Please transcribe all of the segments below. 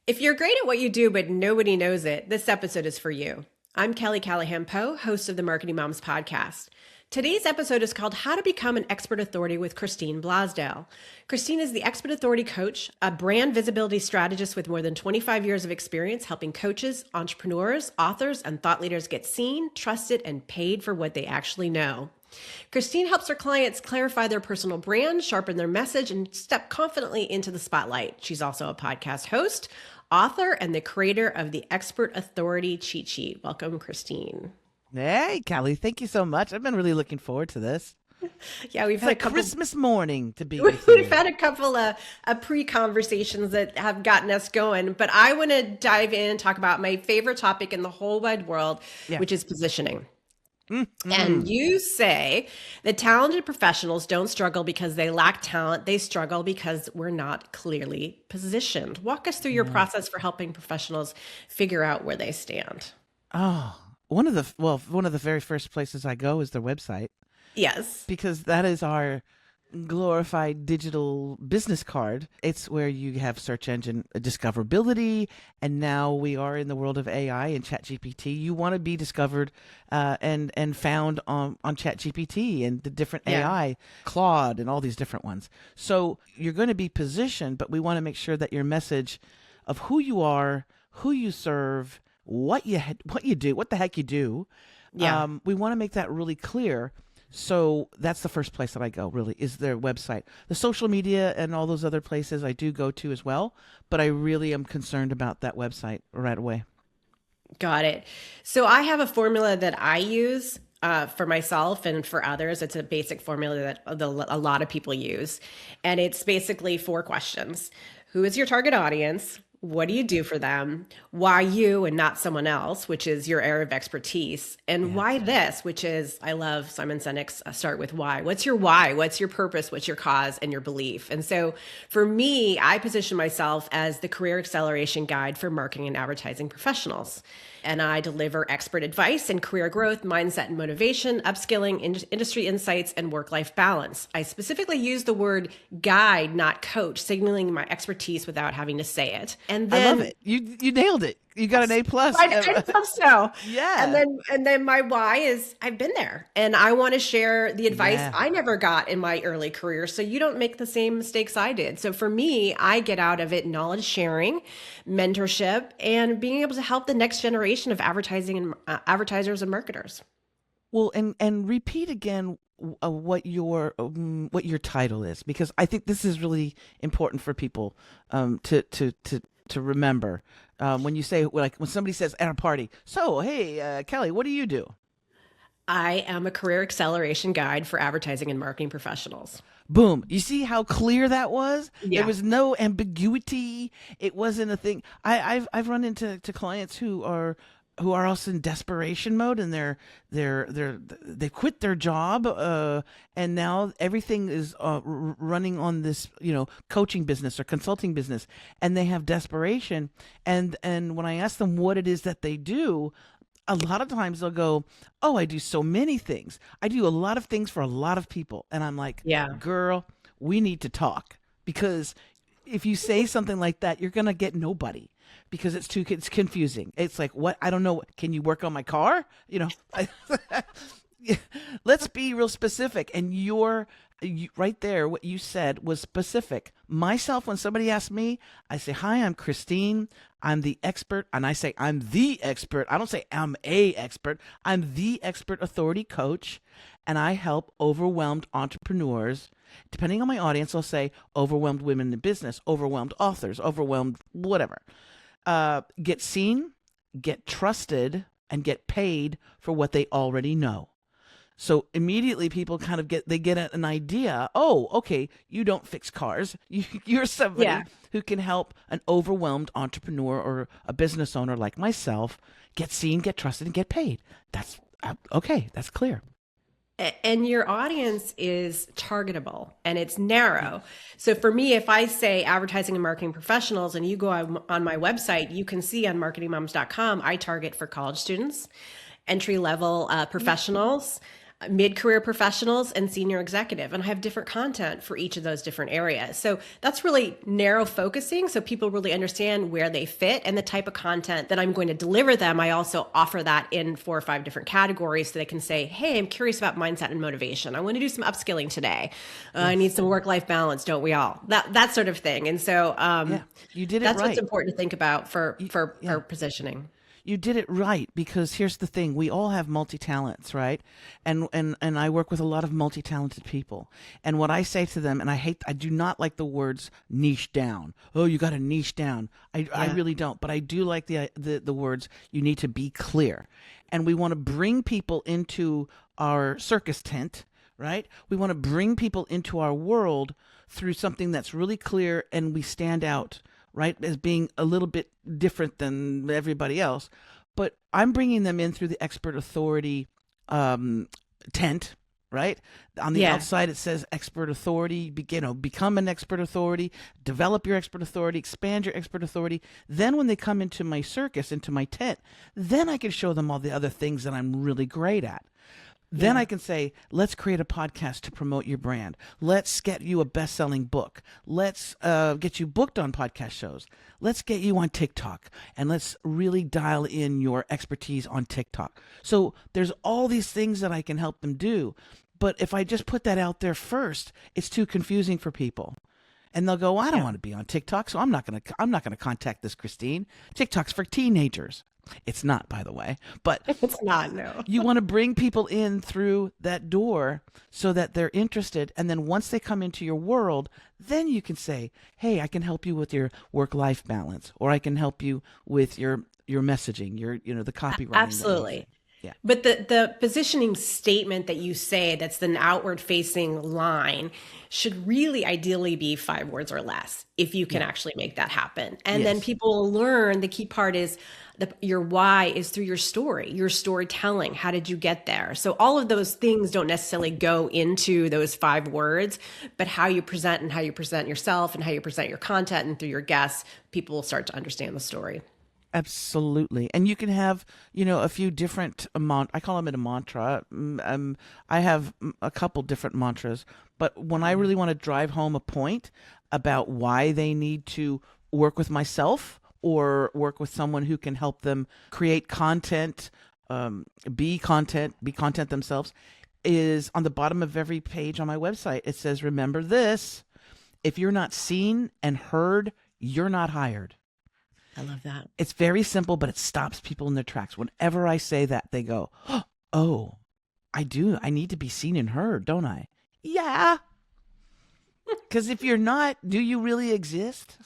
If you're great at what you do, but nobody knows it, this episode is for you. I'm Kelly Callahan Poe, host of the Marketing Moms podcast. Today's episode is called How to Become an Expert Authority with Christine Blosdale. Christine is the Expert Authority Coach, a brand visibility strategist with more than 25 years of experience helping coaches, entrepreneurs, authors, and thought leaders get seen, trusted, and paid for what they actually know. Christine helps her clients clarify their personal brand, sharpen their message, and step confidently into the spotlight. She's also a podcast host, author, and the creator of the Expert Authority Cheat Sheet. Welcome, Christine. Hey, Kelly, thank you so much. I've been really looking forward to this. Yeah, we've had a couple Christmas morning to be with you. We've had a couple of pre-conversations that have gotten us going, but I want to dive in and talk about my favorite topic in the whole wide world, which is positioning. And you say that talented professionals don't struggle because they lack talent. They struggle because we're not clearly positioned. Walk us through your process for helping professionals figure out where they stand. Oh, one of the very first places I go is their website. Yes. Because that is our glorified digital business card. It's where you have search engine discoverability, and now we are in the world of AI and ChatGPT. You want to be discovered and found on ChatGPT and the different AI, Claude, and all these different ones. So you're going to be positioned, but we want to make sure that your message of who you are, who you serve, what you do, what the heck you do. We want to make that really clear. So that's the first place that I go, really, is their website. The social media and all those other places I do go to as well, but I really am concerned about that website right away. Got it. So I have a formula that I use for myself and for others. It's a basic formula that a lot of people use. And it's basically 4 questions. Who is your target audience? What do you do for them? Why you and not someone else, which is your area of expertise? And why this, which is, I love Simon Sinek's start with why. What's your why? What's your purpose? What's your cause and your belief? And so for me, I position myself as the career acceleration guide for marketing and advertising professionals. And I deliver expert advice in career growth, mindset and motivation, upskilling, industry insights, and work-life balance. I specifically use the word guide, not coach, signaling my expertise without having to say it. And then, I love it. You nailed it. You got an A+. I thought so. Yeah. And then my why is I've been there and I want to share the advice I never got in my early career. So you don't make the same mistakes I did. So for me, I get out of it knowledge sharing, mentorship, and being able to help the next generation of advertising and advertisers and marketers. Well, and repeat again what your title is, because I think this is really important for people to remember. When you say, like, when somebody says at a party, so, hey, Kelly, what do you do? I am a career acceleration guide for advertising and marketing professionals. Boom. You see how clear that was? Yeah. There was no ambiguity. It wasn't a thing. I've run into clients who are also in desperation mode, and they quit their job, and now everything is running on this coaching business or consulting business, and they have desperation. And when I ask them what it is that they do, a lot of times they'll go, "Oh, I do so many things. I do a lot of things for a lot of people." And I'm like, "Girl, we need to talk, because if you say something like that, you're gonna get nobody." Because it's confusing. It's like, what? I don't know. Can you work on my car? Let's be real specific. And you right there, what you said was specific. Myself, when somebody asks me, I say, "Hi, I'm Christine. I'm the expert." And I say, "I'm the expert." I don't say I'm a expert. I'm the expert authority coach. And I help overwhelmed entrepreneurs. Depending on my audience, I'll say overwhelmed women in business, overwhelmed authors, overwhelmed whatever. Get seen, get trusted, and get paid for what they already know. So immediately people kind of get an idea. Oh, okay, you don't fix cars. You're somebody who can help an overwhelmed entrepreneur or a business owner like myself get seen, get trusted, and get paid. That's okay. That's clear. And your audience is targetable and it's narrow. So for me, if I say advertising and marketing professionals and you go on my website, you can see on marketingmoms.com, I target for college students, entry-level professionals, mid-career professionals and senior executive, and I have different content for each of those different areas. So that's really narrow focusing, so people really understand where they fit and the type of content that I'm going to deliver them. I also offer that in 4 or 5 different categories so they can say, hey, I'm curious about mindset and motivation, I want to do some upskilling today, I need Yes. some work-life balance, don't we all, that sort of thing. And so Yeah. You did it that's what's right. important to think about for Yeah. positioning. You did it right, because here's the thing: we all have multi-talents, right? And I work with a lot of multi-talented people. And what I say to them, and I do not like the words niche down. Oh, you got to niche down. I Yeah. really don't, but I do like the words you need to be clear. And we want to bring people into our circus tent, right? We want to bring people into our world through something that's really clear, and we stand out, right, as being a little bit different than everybody else. But I'm bringing them in through the expert authority tent, right? On the Yeah. outside, it says expert authority. Become an expert authority, develop your expert authority, expand your expert authority. Then, when they come into my circus, into my tent, then I can show them all the other things that I'm really great at. Then Yeah. I can say, let's create a podcast to promote your brand. Let's get you a best-selling book. Let's get you booked on podcast shows. Let's get you on TikTok. And let's really dial in your expertise on TikTok. So there's all these things that I can help them do. But if I just put that out there first, it's too confusing for people. And they'll go, I don't Yeah. want to be on TikTok, so I'm not gonna contact this Christine. TikTok's for teenagers. It's not, by the way. But It's not, no. you want to bring people in through that door so that they're interested. And then once they come into your world, then you can say, hey, I can help you with your work-life balance, or I can help you with your messaging, the copywriting that you say. Absolutely. Yeah. But the positioning statement that you say, that's an outward facing line, should really ideally be 5 words or less if you can Yeah. actually make that happen. And then Yes. people will learn, the key part is your why is through your story, your storytelling. How did you get there? So all of those things don't necessarily go into those 5 words, but how you present and how you present yourself and how you present your content and through your guests, people will start to understand the story. Absolutely. And you can have, a few different I call them a mantra. I have a couple different mantras, but when I really want to drive home a point about why they need to work with myself or work with someone who can help them create content, be content themselves, is on the bottom of every page on my website. It says, remember this: if you're not seen and heard, you're not hired. I love that. It's very simple, but it stops people in their tracks. Whenever I say that, they go, oh, I do. I need to be seen and heard, don't I? Yeah. Because if you're not, do you really exist?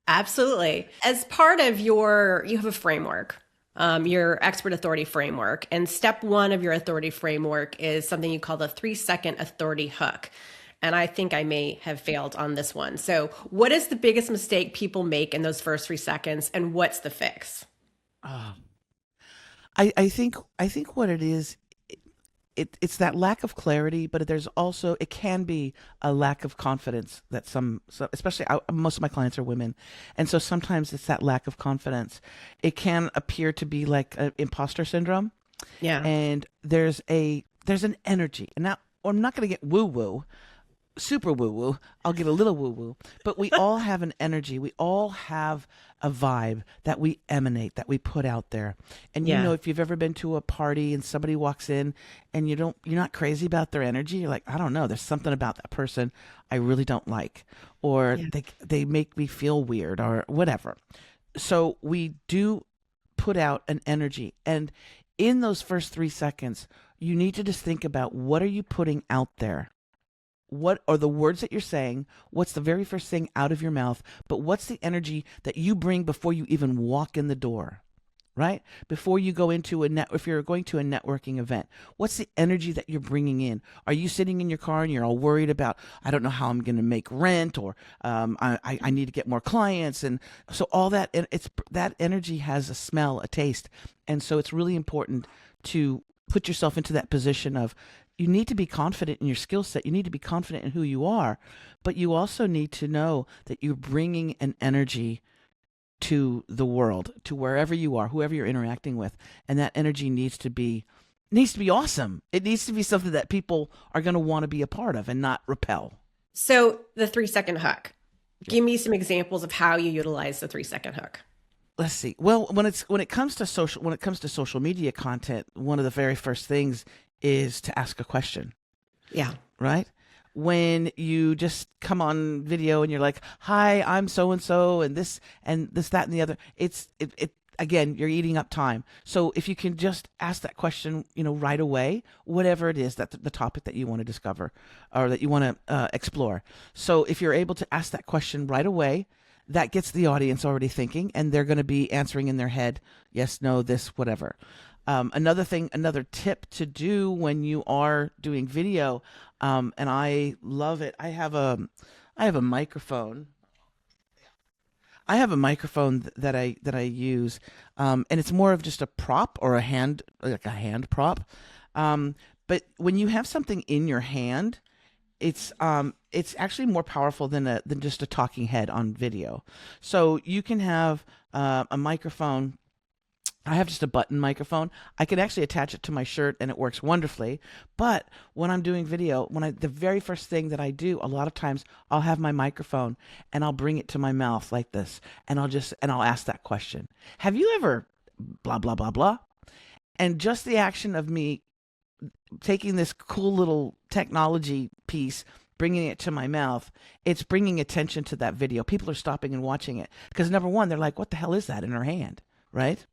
Absolutely. As part of you have a framework, your expert authority framework. And step one of your authority framework is something you call the 3-second authority hook. And I think I may have failed on this one. So, what is the biggest mistake people make in those first 3 seconds, and what's the fix? Oh, I think what it is, it's that lack of clarity, but there's also, it can be a lack of confidence that especially most of my clients are women, and so sometimes it's that lack of confidence. It can appear to be like an imposter syndrome, Yeah. and there's an energy, and now I'm not going to get woo woo, super woo woo. I'll get a little woo woo, but we all have an energy. We all have a vibe that we emanate, that we put out there. And Yeah. if you've ever been to a party and somebody walks in and you're not crazy about their energy, you're like, I don't know, there's something about that person I really don't like, or Yeah. they make me feel weird or whatever. So we do put out an energy, and in those first 3 seconds, you need to just think about, what are you putting out there? What are the words that you're saying? What's the very first thing out of your mouth? But what's the energy that you bring before you even walk in the door, right? Before you go into if you're going to a networking event, what's the energy that you're bringing in? Are you sitting in your car and you're all worried about, I don't know how I'm going to make rent, or I need to get more clients, and so all that, and that energy has a smell, a taste, and so it's really important to put yourself into that position of, you need to be confident in your skill set. You need to be confident in who you are, but you also need to know that you're bringing an energy to the world, to wherever you are, whoever you're interacting with. And that energy needs to be needs to be awesome. It needs to be something that people are going to want to be a part of and not repel. So the 3 second hook. Yeah. Give me some examples of how you utilize the 3 second hook. Let's see. Well, when it comes to social media content, one of the very first things is to ask a question, Yeah. right? When you just come on video and you're like, "Hi, I'm so and this, that, and the other," it again, you're eating up time. So if you can just ask that question, right away, whatever it is that the topic that you want to discover or that you want to explore. So if you're able to ask that question right away, that gets the audience already thinking, and they're going to be answering in their head, yes, no, this, whatever. Another tip to do when you are doing video, and I love it. I have a microphone. I have a microphone that I use, and it's more of just a prop or like a hand prop. But when you have something in your hand, it's actually more powerful than just a talking head on video. So you can have a microphone. I have just a button microphone. I can actually attach it to my shirt and it works wonderfully. But when I'm doing video, the very first thing that I do, a lot of times I'll have my microphone and I'll bring it to my mouth like this, and I'll ask that question. Have you ever blah blah blah blah? And just the action of me taking this cool little technology piece, bringing it to my mouth, it's bringing attention to that video. People are stopping and watching it because number one, they're like, "What the hell is that in her hand?" Right?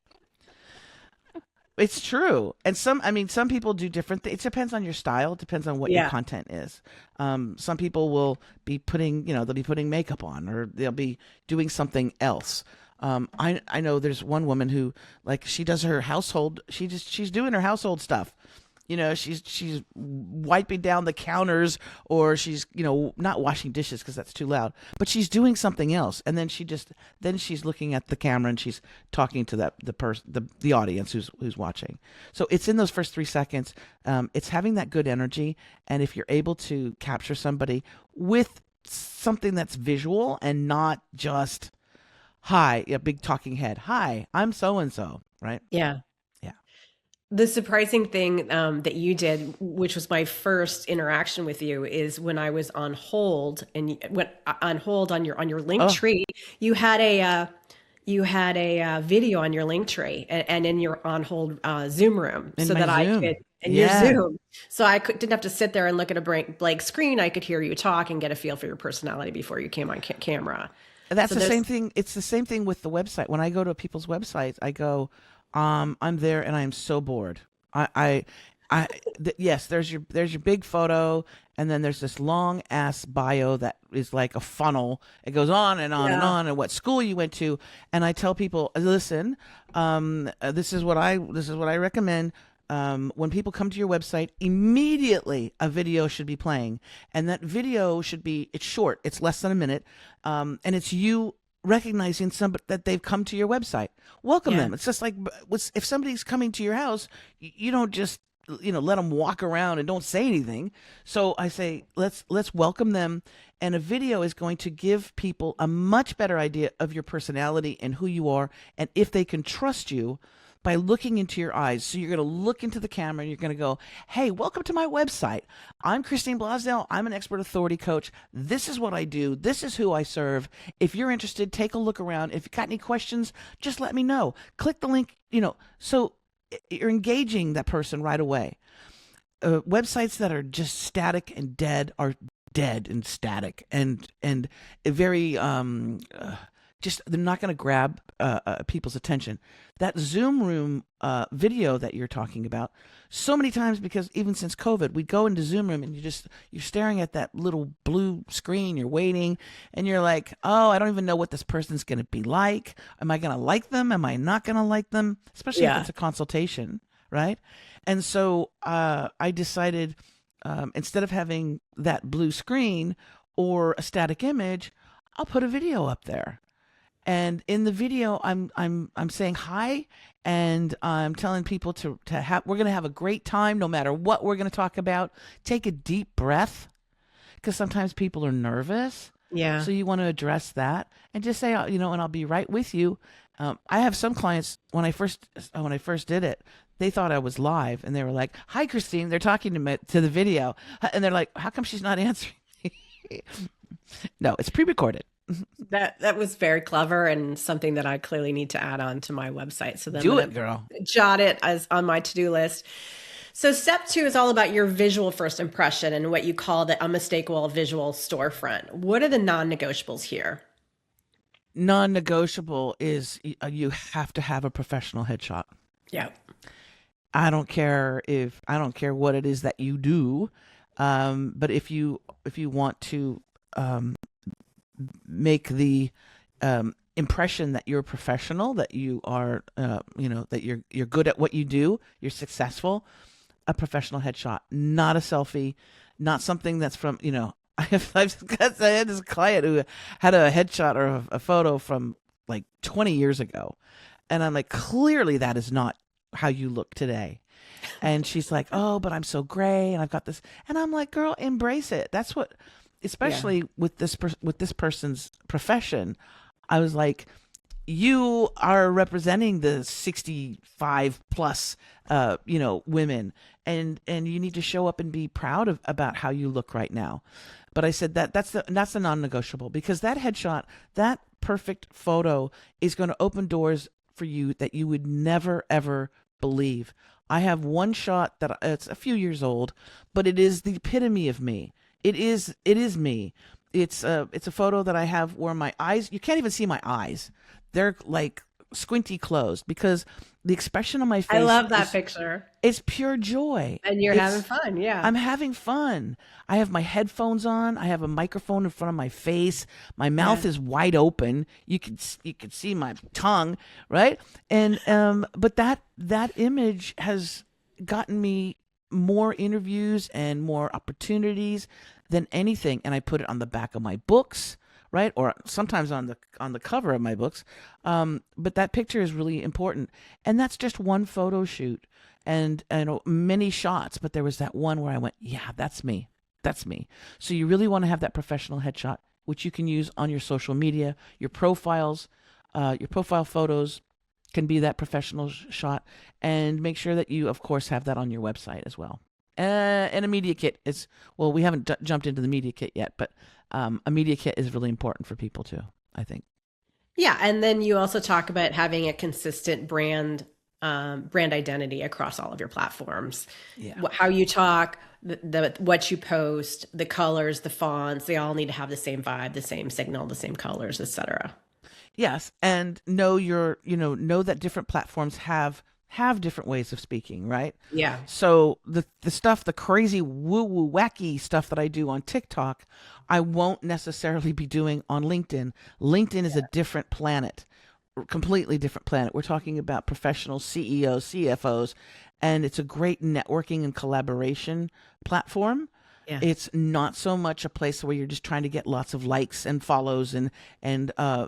It's true. And some people do different things. It depends on your style. It depends on what your Yeah. content is. Some people will be they'll be putting makeup on, or they'll be doing something else. I know there's one woman who, like, she does her household. She's doing her household stuff. She's wiping down the counters, or she's not washing dishes because that's too loud, but she's doing something else, and then she's looking at the camera and she's talking to the audience who's watching. So it's in those first 3 seconds. It's having that good energy, and if you're able to capture somebody with something that's visual and not just hi, a big talking head. Hi, I'm so and so, right? Yeah. Yeah. The surprising thing that you did, which was my first interaction with you, is when I was on hold and went on hold on your link Oh, tree, you had a video on your link tree and in your on hold Zoom room, in so my that I could Zoom. in your Yeah. Zoom, so didn't have to sit there and look at a blank screen. I could hear you talk and get a feel for your personality before you came on camera. That's So the there's same thing. It's the same thing with the website. When I go to people's websites, I go, I'm there and I am so bored. Yes, there's your big photo, and then there's this long ass bio that is like a funnel. It goes on and on and yeah, on, and what school you went to. And I tell people, listen, this is what I recommend. When people come to your website, immediately a video should be playing, and that video it's short, it's less than a minute, and it's you recognizing somebody that they've come to your website. Welcome yeah. them. It's just like if somebody's coming to your house, you don't just let them walk around and don't say anything. So I say let's welcome them, and a video is going to give people a much better idea of your personality and who you are, and if they can trust you by looking into your eyes. So you're going to look into the camera and you're going to go, "Hey, welcome to my website. I'm Christine Blosdale. I'm an expert authority coach. This is what I do. This is who I serve. If you're interested, take a look around. If you've got any questions, just let me know. Click the link." So you're engaging that person right away. Websites that are just static and dead are dead and static and very just they're not going to grab people's attention. That Zoom room video that you're talking about, so many times, because even since COVID, we go into Zoom room and you're staring at that little blue screen, you're waiting, and you're like, "Oh, I don't even know what this person's going to be like. Am I going to like them? Am I not going to like them?" Especially if Yeah. it's a consultation, right? And so I decided, instead of having that blue screen or a static image, I'll put a video up there. And in the video, I'm saying hi, and I'm telling people to have we're gonna have a great time no matter what we're gonna talk about. Take a deep breath, because sometimes people are nervous. Yeah. So you want to address that and just say, and I'll be right with you. I have some clients when I first did it, they thought I was live and they were like, "Hi, Christine." They're talking to me to the video, and they're like, "How come she's not answering me?" No, it's pre-recorded. That was very clever and something that I clearly need to add on to my website. So then I'm Do it, going girl. to jot it as on my to-do list. So step 2 is all about your visual first impression and what you call the unmistakable visual storefront. What are the non-negotiables here? Non-negotiable is you have to have a professional headshot. Yeah. I don't care what it is that you do, but if you want to make the impression that you're a professional, that you are, that you're good at what you do, you're successful, a professional headshot, not a selfie, not something that's from, I had this client who had a headshot or a photo from like 20 years ago. And I'm like, clearly that is not how you look today. And she's like, "Oh, but I'm so gray and I've got this." And I'm like, "Girl, embrace it." That's what, Yeah. especially with this person's profession, I was like, you are representing the 65 plus women, and you need to show up and be proud of about how you look right now. But I said that's the non-negotiable, because that headshot, that perfect photo, is going to open doors for you that you would never ever believe. I have one shot that it's a few years old, but it is the epitome of me. It is me. It's a photo that I have where my eyes, you can't even see my eyes. They're like squinty closed, because the expression on my I face love that is picture. it's pure joy. And you're having It's fun. Yeah. I'm having fun. I have my headphones on. I have a microphone in front of my face. My mouth Yeah. is wide open. You can see my tongue, right? And but that image has gotten me more interviews and more opportunities than anything. And I put it on the back of my books, right? Or sometimes on the cover of my books. But that picture is really important. And that's just one photo shoot, and many shots, but there was that one where I went, yeah, that's me. That's me. So you really want to have that professional headshot, which you can use on your social media, your profiles, your profile photos can be that professional shot, and make sure that you, of course, have that on your website as well. And a media kit is, well, we haven't jumped into the media kit yet, but a media kit is really important for people too, I think. Yeah. And then you also talk about having a consistent brand identity across all of your platforms. Yeah. How you talk, what you post, the colors, the fonts, they all need to have the same vibe, the same signal, the same colors, etc. Yes, and know that different platforms have different ways of speaking, right? Yeah. So the crazy woo woo wacky stuff that I do on TikTok, I won't necessarily be doing on LinkedIn. LinkedIn is a different planet, completely different planet. We're talking about professional CEOs, CFOs, and it's a great networking and collaboration platform. Yeah. It's not so much a place where you're just trying to get lots of likes and follows and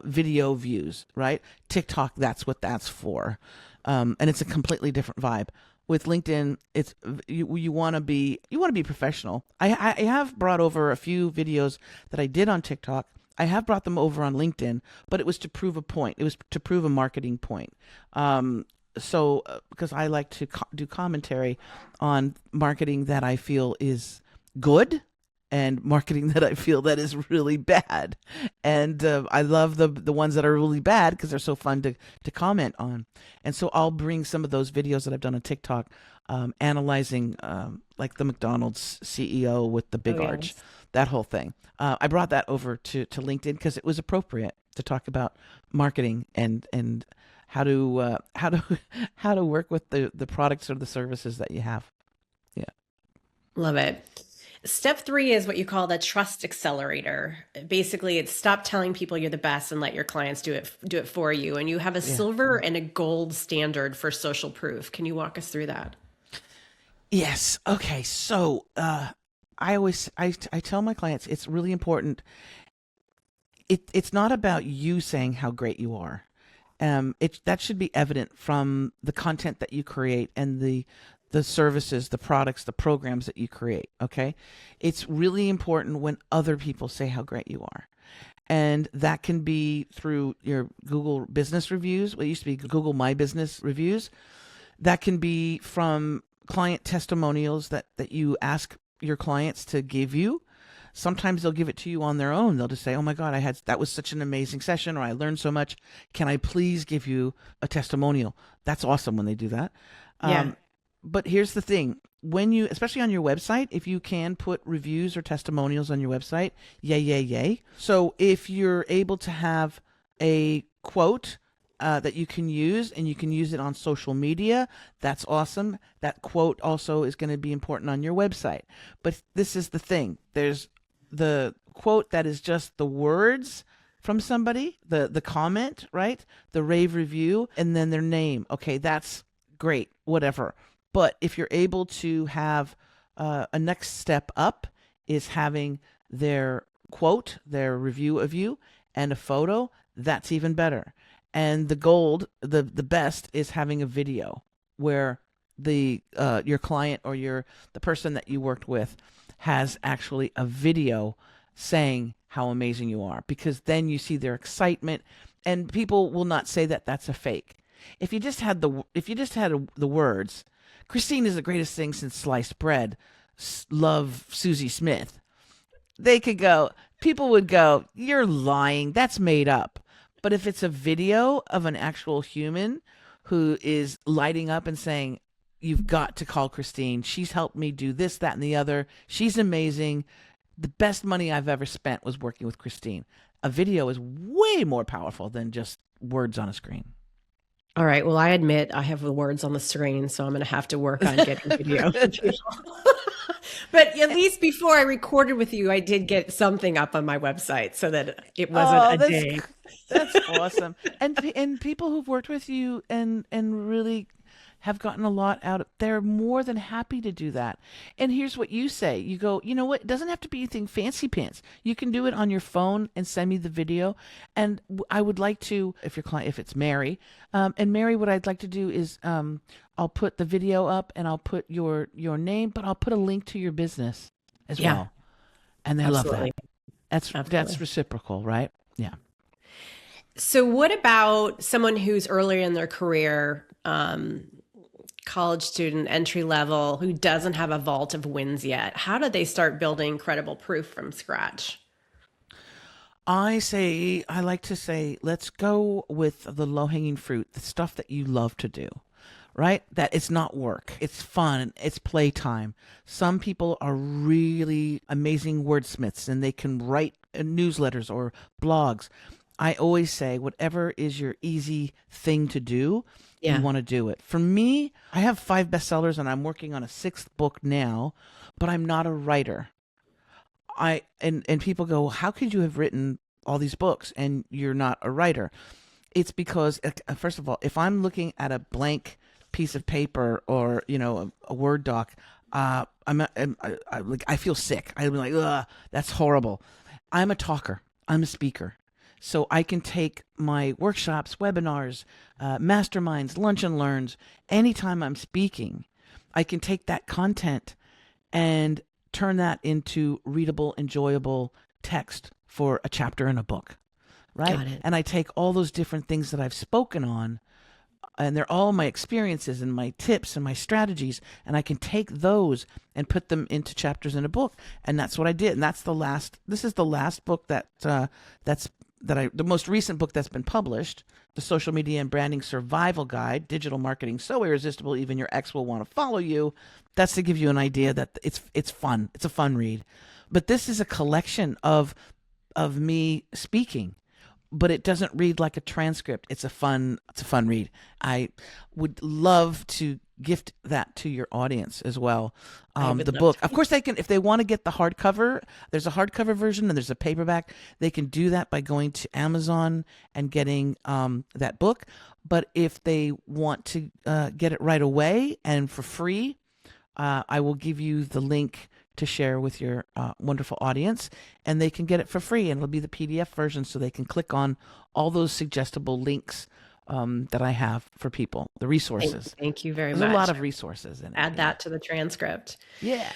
video views, right? TikTok, that's what that's for, and it's a completely different vibe. With LinkedIn, it's you want to be professional. I have brought over a few videos that I did on TikTok. I have brought them over on LinkedIn, but it was to prove a point. It was to prove a marketing point. Because I like to do commentary on marketing that I feel is good, and marketing that I feel that is really bad. And I love the ones that are really bad because they're so fun to comment on. And so I'll bring some of those videos that I've done on TikTok, analyzing like the McDonald's CEO with the big Oh, arch, yes. that whole thing. I brought that over to LinkedIn because it was appropriate to talk about marketing and how to how to work with the products or the services that you have. Yeah. Love it. Step 3 is what you call the trust accelerator. Basically, it's stop telling people you're the best and let your clients do it for you. And you have a Yeah. silver and a gold standard for social proof. Can you walk us through that? Yes. Okay. So I tell my clients it's really important. It's not about you saying how great you are. That should be evident from the content that you create and the services, the products, the programs that you create. Okay, it's really important when other people say how great you are. And that can be through your Google business reviews. What used to be Google My Business reviews. That can be from client testimonials that you ask your clients to give you. Sometimes they'll give it to you on their own. They'll just say, "Oh my God, that was such an amazing session, or I learned so much. Can I please give you a testimonial?" That's awesome when they do that. Yeah. But here's the thing. When you, especially on your website, if you can put reviews or testimonials on your website, yay, yay, yay. So if you're able to have a quote that you can use and you can use it on social media, that's awesome. That quote also is going to be important on your website. But this is the thing. There's the quote that is just the words from somebody, the comment, right? The rave review, and then their name. Okay, that's great, whatever. But if you're able to have a next step up is having their quote, their review of you, and a photo, that's even better. And the gold, the best is having a video where the your client or the person that you worked with has actually a video saying how amazing you are, because then you see their excitement, and people will not say that that's a fake. If you just had the words, "Christine is the greatest thing since sliced bread. Love Susie Smith." People would go, "You're lying. That's made up." But if it's a video of an actual human who is lighting up and saying, "You've got to call Christine. She's helped me do this, that, and the other. She's amazing. The best money I've ever spent was working with Christine." A video is way more powerful than just words on a screen. All right. Well, I admit I have the words on the screen, so I'm going to have to work on getting video. But at least before I recorded with you, I did get something up on my website so that it wasn't a day. That's awesome. And people who've worked with you and really have gotten a lot out of, they're more than happy to do that. And here's what you say. You go, "You know what? It doesn't have to be anything fancy pants. You can do it on your phone and send me the video. And I would like to, if it's Mary, and Mary, what I'd like to do is, I'll put the video up and I'll put your name, but I'll put a link to your business as well." And they Absolutely. love that. That's reciprocal, right? Yeah. So what about someone who's earlier in their career, college student, entry level, who doesn't have a vault of wins yet? How do they start building credible proof from scratch? I like to say, let's go with the low-hanging fruit, the stuff that you love to do, right? That it's not work. It's fun. It's playtime. Some people are really amazing wordsmiths and they can write newsletters or blogs. I always say, whatever is your easy thing to do, you want to do it. For me, I have 5 bestsellers and I'm working on a 6th book now, but I'm not a writer. And people go, "How could you have written all these books and you're not a writer?" It's because, first of all, if I'm looking at a blank piece of paper or a Word doc, I feel sick. I'm like, "Ugh, that's horrible." I'm a talker. I'm a speaker. So I can take my workshops, webinars, masterminds, lunch and learns, anytime I'm speaking, I can take that content and turn that into readable, enjoyable text for a chapter in a book, right? Got it. And I take all those different things that I've spoken on, and they're all my experiences and my tips and my strategies, and I can take those and put them into chapters in a book. And that's what I did. And this is the last book the most recent book that's been published, The Social Media and Branding Survival Guide, Digital Marketing So Irresistible Even Your Ex Will Want to Follow You. That's to give you an idea that it's fun. It's a fun read. But this is a collection of me speaking, but it doesn't read like a transcript. It's a fun read. I would love to gift that to your audience as well. The book, of course, they can, if they want to get the hardcover, there's a hardcover version and there's a paperback. They can do that by going to Amazon and getting that book. But if they want to get it right away and for free, I will give you the link to share with your wonderful audience, and they can get it for free, and it'll be the PDF version, so they can click on all those suggestible links that I have for people, the resources. Thank you very There's much. a lot of resources in it. Add that to the transcript. Yeah.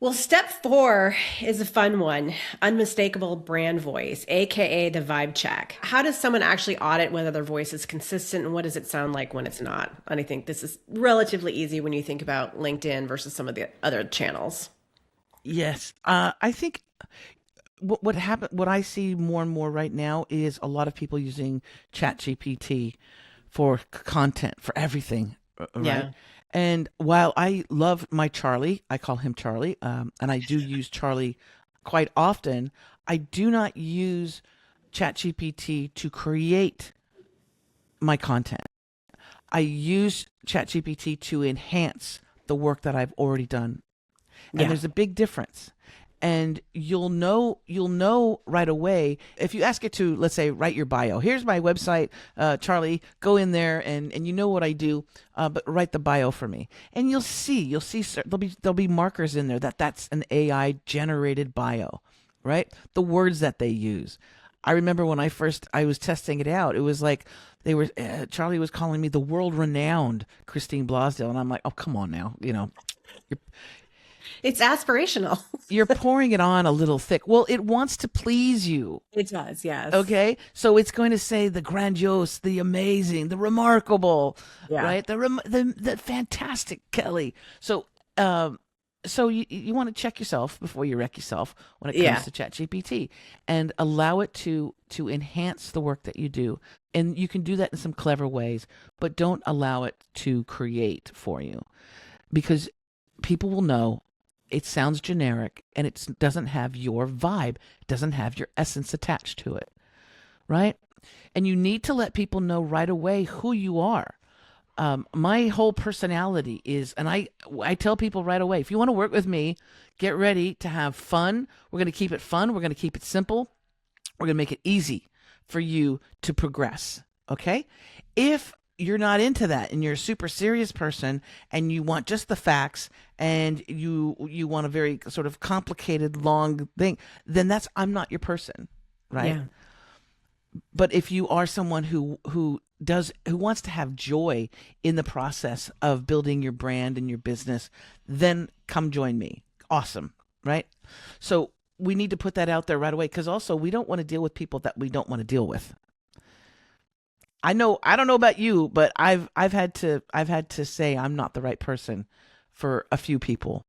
Well, step 4 is a fun one. Unmistakable brand voice, aka the vibe check. How does someone actually audit whether their voice is consistent and what does it sound like when it's not? And I think this is relatively easy when you think about LinkedIn versus some of the other channels. Yes. I think what happened, what I see more and more right now is a lot of people using ChatGPT for content, for everything, right? Yeah. And while I love my Charlie, I call him Charlie, and I do use Charlie quite often, I do not use ChatGPT to create my content. I use ChatGPT to enhance the work that I've already done. And Yeah. there's a big difference. And you'll know right away if you ask it to, let's say, write your bio. Here's my website, Charlie. Go in there and you know what I do, but write the bio for me. And you'll see there'll be markers in there that's an AI generated bio, right? The words that they use. I remember when I was testing it out. It was like Charlie was calling me the world renowned Christine Blosdale, and I'm like, oh come on now, you're It's aspirational. you're pouring it on a little thick. Well, it wants to please you. It does, yes. Okay, so it's going to say the grandiose, the amazing, the remarkable, Yeah. right? The fantastic Kelly. So you want to check yourself before you wreck yourself when it comes Yeah. to ChatGPT, and allow it to enhance the work that you do. And you can do that in some clever ways, but don't allow it to create for you, because people will know it sounds generic and it doesn't have your vibe, it doesn't have your essence attached to it, right? And you need to let people know right away who you are. My whole personality is, and I tell people right away, if you want to work with me, get ready to have fun. We're going to keep it fun. We're going to keep it simple. We're going to make it easy for you to progress. Okay? If you're not into that and you're a super serious person and you want just the facts and you want a very sort of complicated long thing, then I'm not your person, right? Yeah. But if you are someone who wants to have joy in the process of building your brand and your business, then come join me. Awesome, right? So we need to put that out there right away, because also we don't want to deal with people that we don't want to deal with. I don't know about you, but I've had to say I'm not the right person for a few people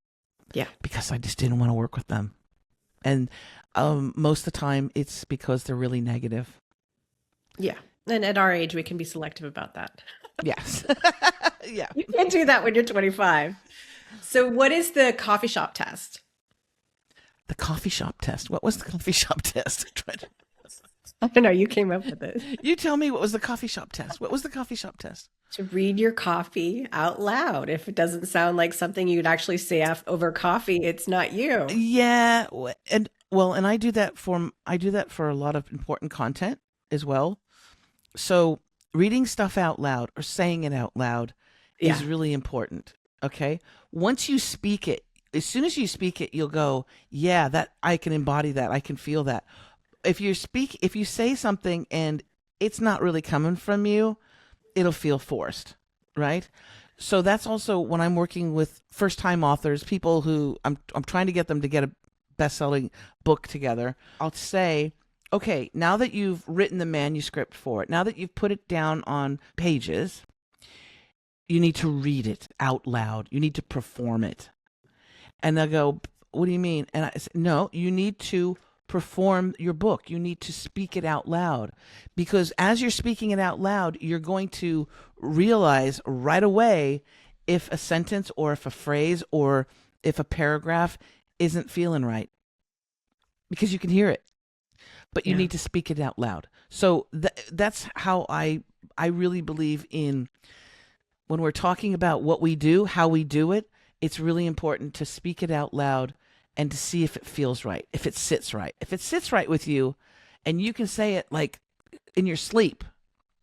Yeah. because I just didn't want to work with them. And most of the time it's because they're really negative. Yeah. And at our age, we can be selective about that. Yes. Yeah. You can't do that when you're 25. So, what is the coffee shop test? The coffee shop test. What was the coffee shop test? I don't know. You came up with it. You tell me, what was the coffee shop test? What was the coffee shop test? To read your coffee out loud. If it doesn't sound like something you'd actually say over coffee, it's not you. Yeah, and I do that for a lot of important content as well. So reading stuff out loud or saying it out loud Yeah. is really important. Okay. Once you speak it, as soon as you speak it, you'll go, yeah, that I can embody that. I can feel that. If you say something and it's not really coming from you, it'll feel forced, right? So that's also when I'm working with first time authors, people who I'm trying to get them to get a best-selling book together. I'll say, okay, now that you've written the manuscript for it, now that you've put it down on pages, you need to read it out loud. You need to perform it. And they'll go, what do you mean? And I say, no, you need to perform your book. You need to speak it out loud, because as you're speaking it out loud, you're going to realize right away if a sentence or if a phrase or if a paragraph isn't feeling right, because you can hear it, but you Yeah. need to speak it out loud. So that's how I really believe in, when we're talking about what we do, how we do it, it's really important to speak it out loud and to see if it feels right, if it sits right. If it sits right with you and you can say it like in your sleep,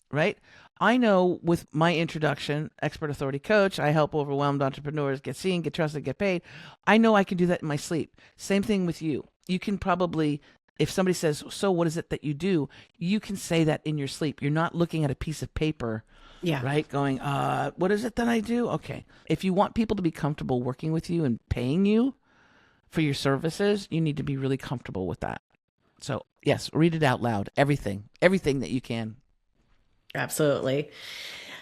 right? I know with my introduction, Expert Authority Coach, I help overwhelmed entrepreneurs get seen, get trusted, get paid. I know I can do that in my sleep. Same thing with you. You can probably, if somebody says, so what is it that you do? You can say that in your sleep. You're not looking at a piece of paper, Yeah. right? Going, what is it that I do? Okay. If you want people to be comfortable working with you and paying you for your services, you need to be really comfortable with that. So, yes, read it out loud. Everything that you can. Absolutely.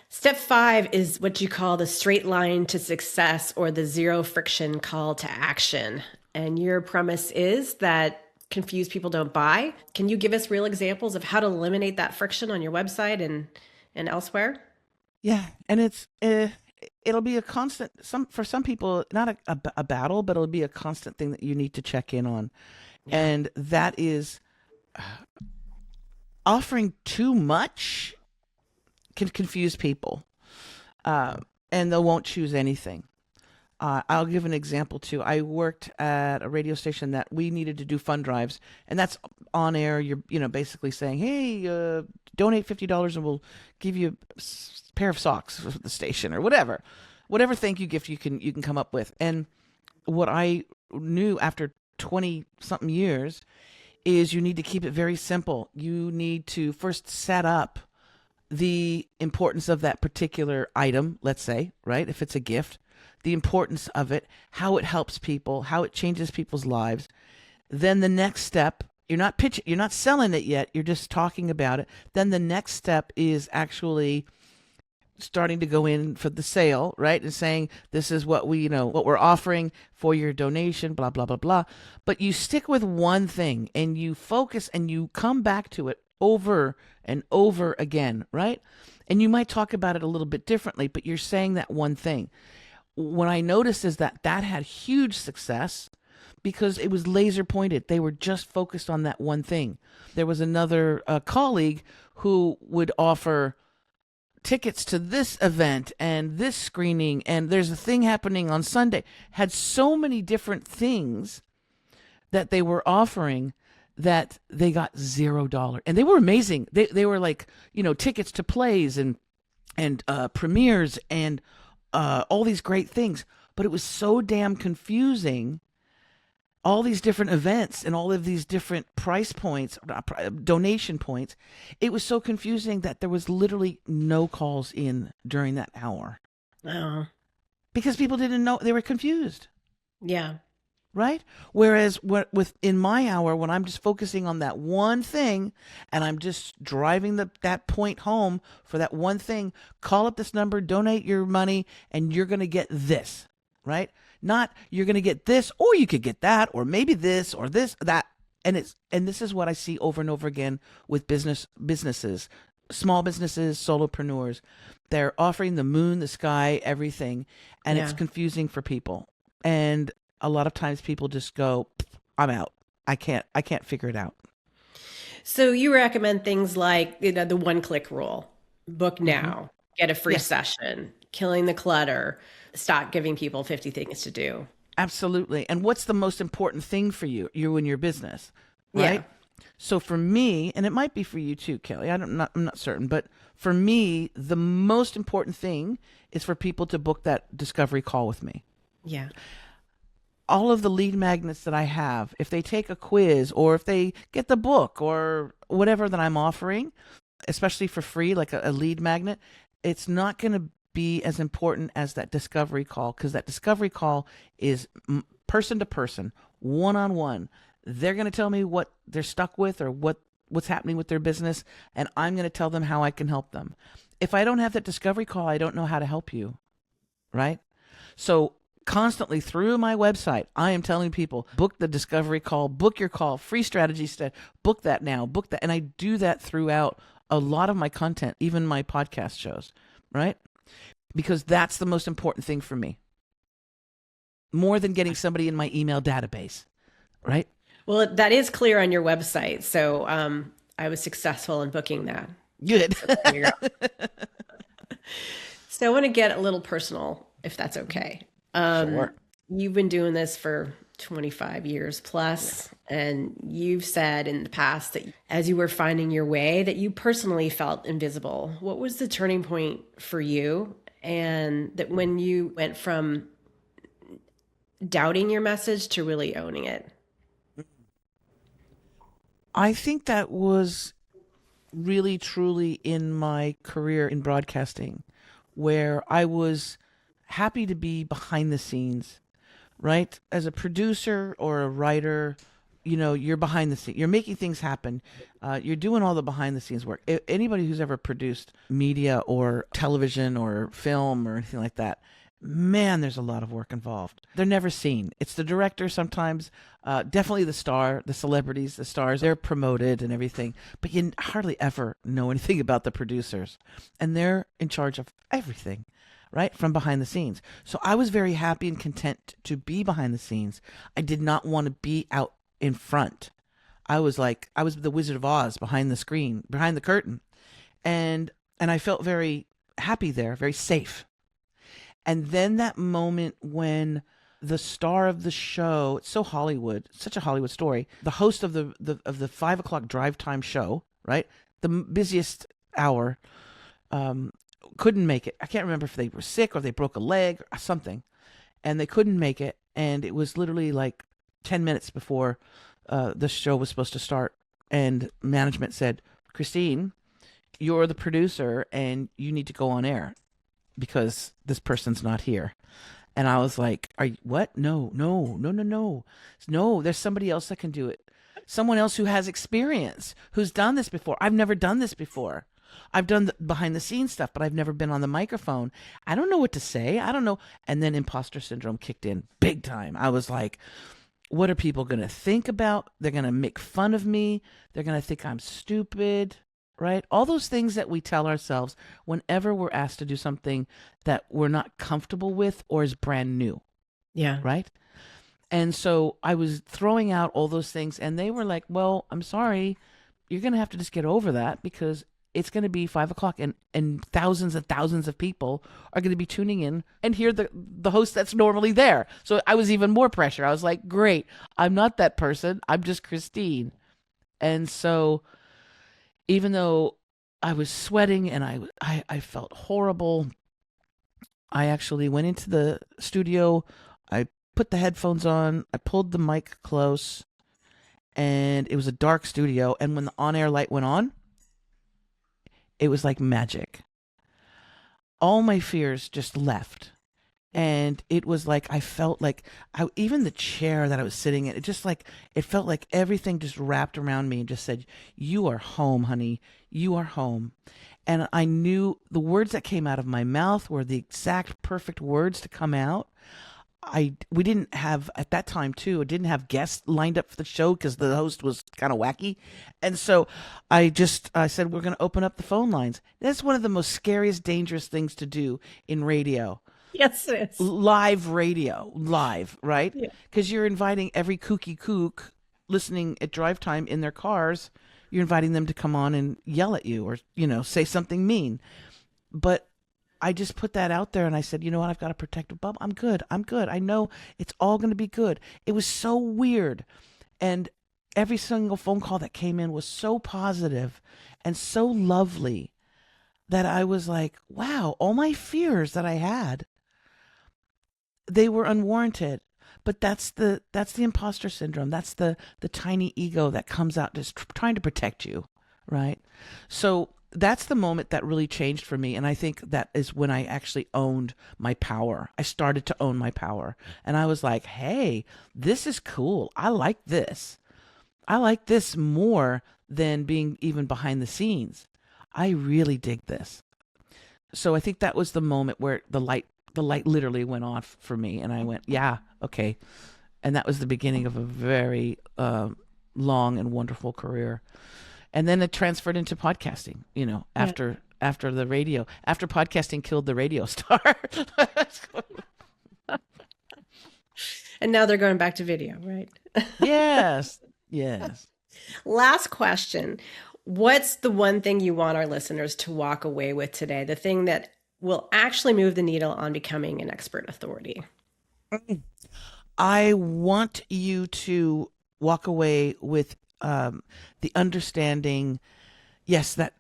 Step 5 is what you call the straight line to success or the zero friction call to action. And your premise is that confused people don't buy. Can you give us real examples of how to eliminate that friction on your website and elsewhere? Yeah, and it'll be a constant, for some people, not a battle, but it'll be a constant thing that you need to check in on. Yeah. And that is offering too much can confuse people, uh, and they won't choose anything. I'll give an example too. I worked at a radio station that we needed to do fund drives, and that's on air. You're basically saying, "Hey, donate $50 and we'll give you a pair of socks for the station or whatever thank you gift you can come up with." And what I knew after 20 something years is you need to keep it very simple. You need to first set up the importance of that particular item, let's say, right? If it's a gift, the importance of it, how it helps people, how it changes people's lives. Then the next step, you're not selling it yet, you're just talking about it. Then the next step is actually starting to go in for the sale, right? And saying, this is what what we're offering for your donation, blah, blah, blah, blah. But you stick with one thing and you focus and you come back to it over and over again, right? And you might talk about it a little bit differently, but you're saying that one thing. What I noticed is that had huge success because it was laser pointed. They were just focused on that one thing. There was another colleague who would offer tickets to this event and this screening, and there's a thing happening on Sunday. Had so many different things that they were offering that they got $0, and they were amazing. They were like tickets to plays and premieres and all these great things, but it was so damn confusing. All these different events and all of these different price points, donation points. It was so confusing that there was literally no calls in during that hour Oh, because people didn't know. They were confused, yeah. right? Whereas in my hour, when I'm just focusing on that one thing and I'm just driving that point home for that one thing, call up this number, donate your money, and you're going to get this, right? Not you're going to get this, or you could get that, or maybe this, or this, that. And this is what I see over and over again with businesses, small businesses, solopreneurs. They're offering the moon, the sky, everything, and it's Yeah. confusing for people. And a lot of times people just go, "I'm out. I can't figure it out." So you recommend things like, the one-click rule, book Hmm. now, get a free Yes, session, killing the clutter, stop giving people 50 things to do. absolutely. And what's the most important thing for you and your business, Yeah. right? So for me, and it might be for you too, Kelly. I'm not certain, but for me, the most important thing is for people to book that discovery call with me. Yeah. All of the lead magnets that I have, if they take a quiz or if they get the book or whatever that I'm offering, especially for free, like a lead magnet, it's not going to be as important as that discovery call because that discovery call is person to person, one on one. They're going to tell me what they're stuck with or what's happening with their business, and I'm going to tell them how I can help them. If I don't have that discovery call, I don't know how to help you, right? So constantly through my website, I am telling people, book the discovery call, book your call, free strategy set, book that now, book that. And I do that throughout a lot of my content, even my podcast shows, right? Because that's the most important thing for me. More than getting somebody in my email database, right? Well, that is clear on your website. So I was successful in booking that. Good. There you go. So I want to get a little personal, if that's okay. Sure. You've been doing this for 25 years plus, and you've said in the past that as you were finding your way, that you personally felt invisible. What was the turning point for you? And that when you went from doubting your message to really owning it? I think that was really truly in my career in broadcasting where I was happy to be behind the scenes. right? As a producer or a writer, you're behind the scenes. You're making things happen. You're doing all the behind the scenes work. Anybody who's ever produced media or television or film or anything like that, man, there's a lot of work involved. They're never seen. It's the director sometimes, definitely the star, the celebrities, the stars. They're promoted and everything, but you hardly ever know anything about the producers, and they're in charge of everything, right, from behind the scenes. So I was very happy and content to be behind the scenes. I did not want to be out in front. I was the Wizard of Oz behind the screen, behind the curtain. And I felt very happy there, very safe. And then that moment when the star of the show, it's so Hollywood, such a Hollywood story, the host of the 5 o'clock drive time show, right? The busiest hour, couldn't make it. I can't remember if they were sick or they broke a leg or something, and they couldn't make it. And it was literally like 10 minutes before the show was supposed to start. And management said, Christine, you're the producer and you need to go on air because this person's not here. And I was like, "Are you what? No, no, no, no, no. No, there's somebody else that can do it. Someone else who has experience, who's done this before. I've never done this before. I've done the behind the scenes stuff, but I've never been on the microphone. I don't know what to say. I don't know." And then imposter syndrome kicked in big time. I was like, what are people going to think about? They're going to make fun of me. They're going to think I'm stupid, right? All those things that we tell ourselves whenever we're asked to do something that we're not comfortable with or is brand new, Yeah. right? And so I was throwing out all those things, and they were like, well, I'm sorry. You're going to have to just get over that because it's going to be 5 o'clock and thousands of people are going to be tuning in and hear the host that's normally there. So I was even more pressure. I was like, great, I'm not that person. I'm just Christine. And so even though I was sweating and I felt horrible, I actually went into the studio. I put the headphones on. I pulled the mic close, and it was a dark studio. And when the on-air light went on, it was like magic. All my fears just left. And it was like I felt like even the chair that I was sitting in, it felt like everything just wrapped around me and just said, you are home, honey. You are home. And I knew the words that came out of my mouth were the exact perfect words to come out. We didn't have, at that time too, I didn't have guests lined up for the show because the host was kind of wacky. And so I said, we're going to open up the phone lines. That's one of the most scariest, dangerous things to do in radio. Yes, it is. Live radio, right? Yeah. Because you're inviting every kooky kook listening at drive time in their cars. You're inviting them to come on and yell at you or, say something mean. But I just put that out there and I said, you know what? I've got a protective bubble. I'm good. I know it's all going to be good. It was so weird. And every single phone call that came in was so positive and so lovely that I was like, wow, all my fears that I had, they were unwarranted. But that's the imposter syndrome. That's the tiny ego that comes out just trying to protect you, right? So that's the moment that really changed for me. And I think that is when I actually owned my power. I started to own my power. And I was like, hey, this is cool. I like this. I like this more than being even behind the scenes. I really dig this. So I think that was the moment where the light literally went off for me. And I went, yeah, okay. And that was the beginning of a very long and wonderful career. And then it transferred into podcasting, after the radio, after podcasting killed the radio star. And now they're going back to video, right? Yes. Last question. What's the one thing you want our listeners to walk away with today? The thing that will actually move the needle on becoming an expert authority? I want you to walk away with the understanding, yes, that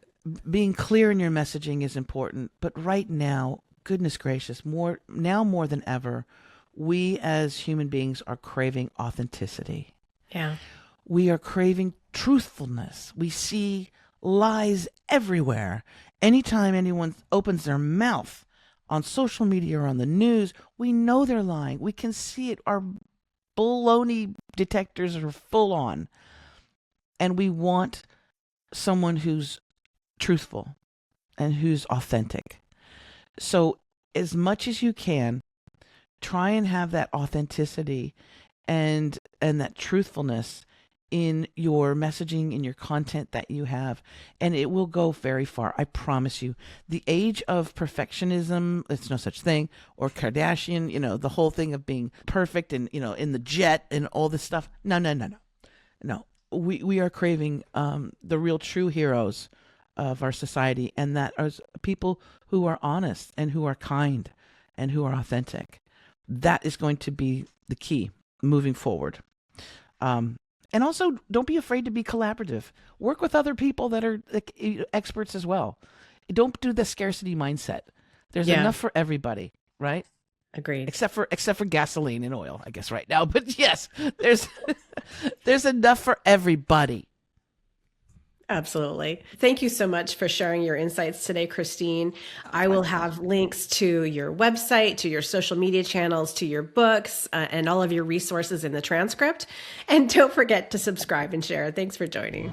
being clear in your messaging is important, but right now, goodness gracious, more than ever, we as human beings are craving authenticity. Yeah. We are craving truthfulness. We see lies everywhere. Anytime anyone opens their mouth, on social media or on the news, we know they're lying. We can see it. Our baloney detectors are full on. And we want someone who's truthful and who's authentic. So, as much as you can, try and have that authenticity and that truthfulness in your messaging, in your content that you have, and it will go very far. I promise you. The age of perfectionism, it's no such thing, or Kardashian, the whole thing of being perfect and, in the jet and all this stuff. No, no, no, no. No. We are craving the real true heroes of our society, and that are people who are honest and who are kind and who are authentic. That is going to be the key moving forward. And also, don't be afraid to be collaborative. Work with other people that are experts as well. Don't do the scarcity mindset. There's Yeah, enough for everybody, right? agreed. Except for gasoline and oil, I guess right now. But yes, there's there's enough for everybody. Absolutely. Thank you so much for sharing your insights today, Christine. I My will pleasure. have links to your website, to your social media channels, to your books, and all of your resources in the transcript. And don't forget to subscribe and share. Thanks for joining.